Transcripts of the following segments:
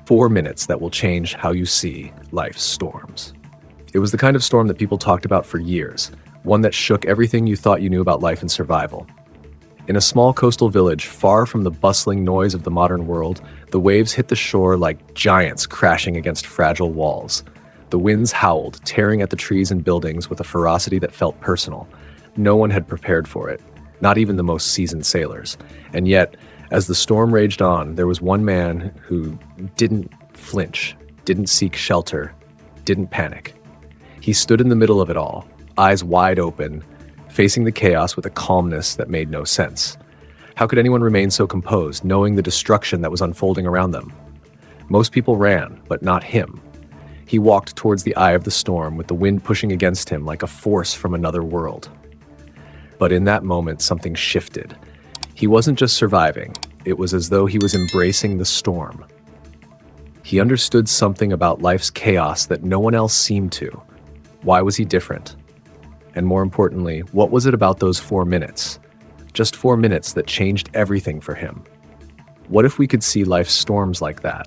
4 minutes that will change how you see life's storms. It was the kind of storm that people talked about for years, one that shook everything you thought you knew about life and survival. In a small coastal village far from the bustling noise of the modern world, the waves hit the shore like giants crashing against fragile walls. The winds howled, tearing at the trees and buildings with a ferocity that felt personal. No one had prepared for it, not even the most seasoned sailors. And yet, as the storm raged on, there was one man who didn't flinch, didn't seek shelter, didn't panic. He stood in the middle of it all, eyes wide open, facing the chaos with a calmness that made no sense. How could anyone remain so composed, knowing the destruction that was unfolding around them? Most people ran, but not him. He walked towards the eye of the storm, with the wind pushing against him like a force from another world. But in that moment, something shifted. He wasn't just surviving, it was as though he was embracing the storm. He understood something about life's chaos that no one else seemed to. Why was he different? And more importantly, what was it about those 4 minutes? Just 4 minutes that changed everything for him. What if we could see life's storms like that?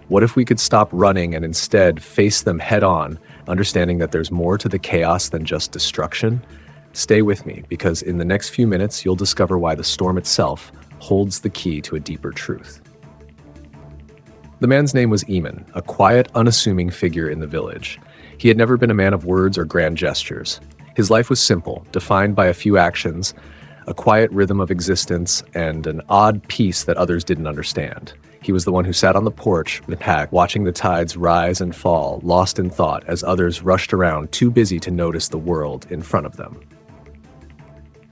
What if we could stop running and instead face them head on, understanding that there's more to the chaos than just destruction? Stay with me, because in the next few minutes, you'll discover why the storm itself holds the key to a deeper truth. The man's name was Eamon, a quiet, unassuming figure in the village. He had never been a man of words or grand gestures. His life was simple, defined by a few actions, a quiet rhythm of existence, and an odd peace that others didn't understand. He was the one who sat on the porch with a pack, watching the tides rise and fall, lost in thought as others rushed around, too busy to notice the world in front of them.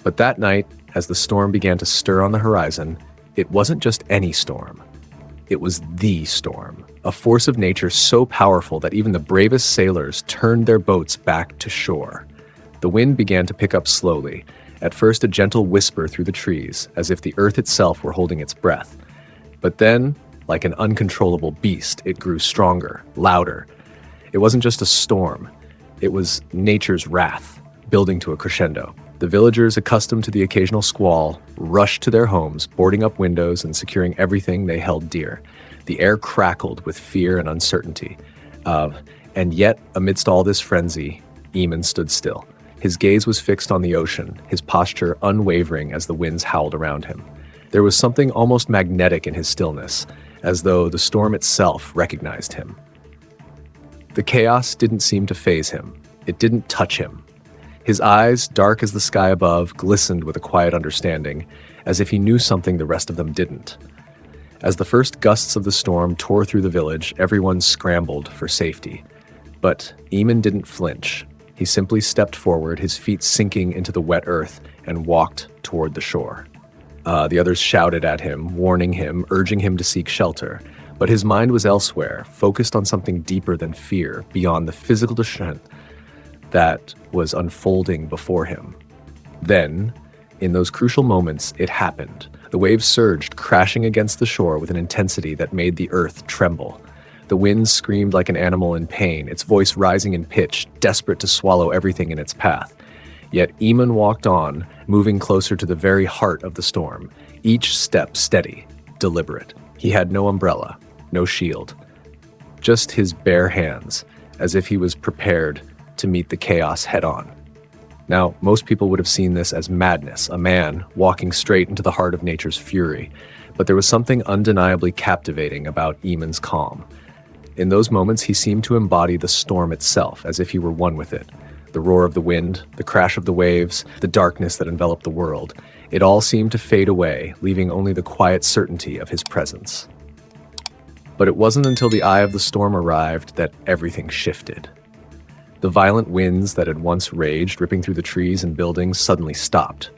But that night, as the storm began to stir on the horizon, it wasn't just any storm. It was the storm, a force of nature so powerful that even the bravest sailors turned their boats back to shore. The wind began to pick up slowly, at first a gentle whisper through the trees, as if the earth itself were holding its breath. But then, like an uncontrollable beast, it grew stronger, louder. It wasn't just a storm, it was nature's wrath, building to a crescendo. The villagers, accustomed to the occasional squall, rushed to their homes, boarding up windows and securing everything they held dear. The air crackled with fear and uncertainty. And yet, amidst all this frenzy, Eamon stood still. His gaze was fixed on the ocean, his posture unwavering as the winds howled around him. There was something almost magnetic in his stillness, as though the storm itself recognized him. The chaos didn't seem to faze him. It didn't touch him. His eyes, dark as the sky above, glistened with a quiet understanding, as if he knew something the rest of them didn't. As the first gusts of the storm tore through the village, everyone scrambled for safety. But Eamon didn't flinch. He simply stepped forward, his feet sinking into the wet earth, and walked toward the shore. The others shouted at him, warning him, urging him to seek shelter. But his mind was elsewhere, focused on something deeper than fear, beyond the physical destruction that was unfolding before him. Then, in those crucial moments, it happened. The waves surged, crashing against the shore with an intensity that made the earth tremble. The wind screamed like an animal in pain, its voice rising in pitch, desperate to swallow everything in its path. Yet Eamon walked on, moving closer to the very heart of the storm, each step steady, deliberate. He had no umbrella, no shield, just his bare hands, as if he was prepared to meet the chaos head-on. Now, most people would have seen this as madness, a man walking straight into the heart of nature's fury, but there was something undeniably captivating about Eamon's calm. In those moments, he seemed to embody the storm itself, as if he were one with it. The roar of the wind, the crash of the waves, the darkness that enveloped the world, it all seemed to fade away, leaving only the quiet certainty of his presence. But it wasn't until the eye of the storm arrived that everything shifted. The violent winds that had once raged, ripping through the trees and buildings, suddenly stopped.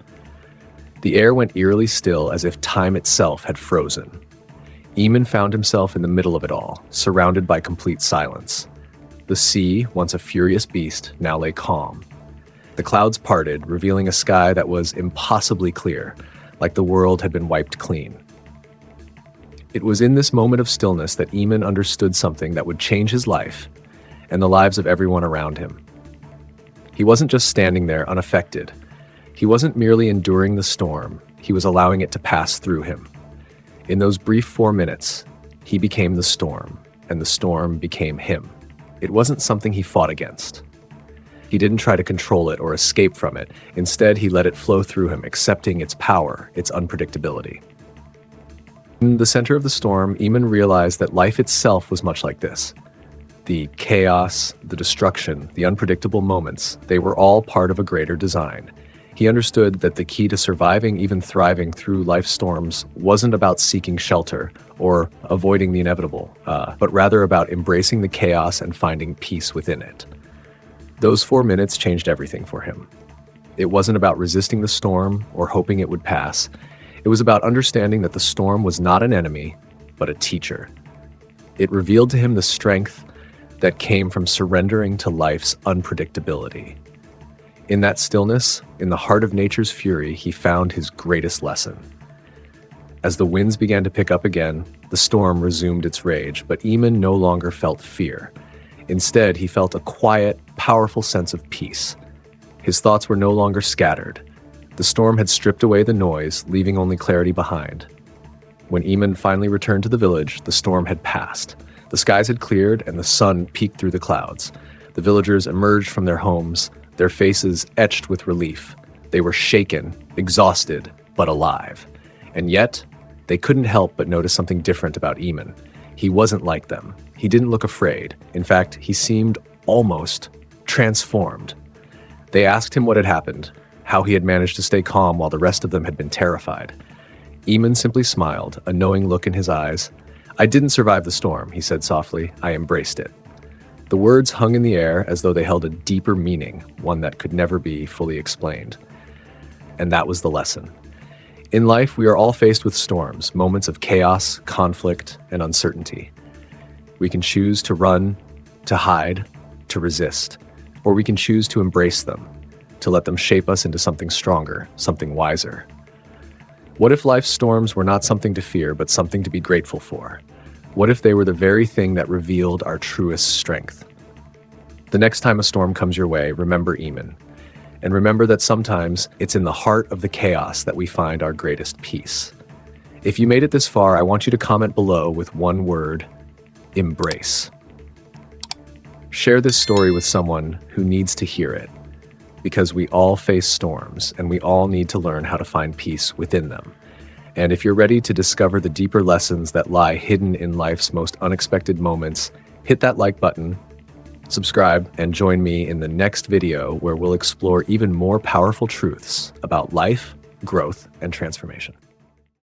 The air went eerily still, as if time itself had frozen. Eamon found himself in the middle of it all, surrounded by complete silence. The sea, once a furious beast, now lay calm. The clouds parted, revealing a sky that was impossibly clear, like the world had been wiped clean. It was in this moment of stillness that Eamon understood something that would change his life and the lives of everyone around him. He wasn't just standing there unaffected. He wasn't merely enduring the storm, he was allowing it to pass through him. In those brief 4 minutes, He became the storm, and the storm became him. It wasn't something he fought against. He didn't try to control it or escape from it. Instead, he let it flow through him, accepting its power, its unpredictability. In the center of the storm, Eamon realized that life itself was much like this. The chaos, the destruction, the unpredictable moments, they were all part of a greater design. He understood that the key to surviving, even thriving through life's storms, wasn't about seeking shelter or avoiding the inevitable, but rather about embracing the chaos and finding peace within it. Those 4 minutes changed everything for him. It wasn't about resisting the storm or hoping it would pass. It was about understanding that the storm was not an enemy, but a teacher. It revealed to him the strength that came from surrendering to life's unpredictability. In that stillness, in the heart of nature's fury, he found his greatest lesson. As the winds began to pick up again, the storm resumed its rage, but Eamon no longer felt fear. Instead, he felt a quiet, powerful sense of peace. His thoughts were no longer scattered. The storm had stripped away the noise, leaving only clarity behind. When Eamon finally returned to the village, the storm had passed. The skies had cleared and the sun peeked through the clouds. The villagers emerged from their homes, their faces etched with relief. They were shaken, exhausted, but alive. And yet, they couldn't help but notice something different about Eamon. He wasn't like them. He didn't look afraid. In fact, he seemed almost transformed. They asked him what had happened, how he had managed to stay calm while the rest of them had been terrified. Eamon simply smiled, a knowing look in his eyes. "I didn't survive the storm," he said softly. "I embraced it." The words hung in the air as though they held a deeper meaning, one that could never be fully explained. And that was the lesson. In life, we are all faced with storms, moments of chaos, conflict, and uncertainty. We can choose to run, to hide, to resist, or we can choose to embrace them, to let them shape us into something stronger, something wiser. What if life's storms were not something to fear, but something to be grateful for? What if they were the very thing that revealed our truest strength? The next time a storm comes your way, remember Eamon. And remember that sometimes it's in the heart of the chaos that we find our greatest peace. If you made it this far, I want you to comment below with one word: embrace. Share this story with someone who needs to hear it, because we all face storms and we all need to learn how to find peace within them. And if you're ready to discover the deeper lessons that lie hidden in life's most unexpected moments, hit that like button, subscribe, and join me in the next video where we'll explore even more powerful truths about life, growth, and transformation.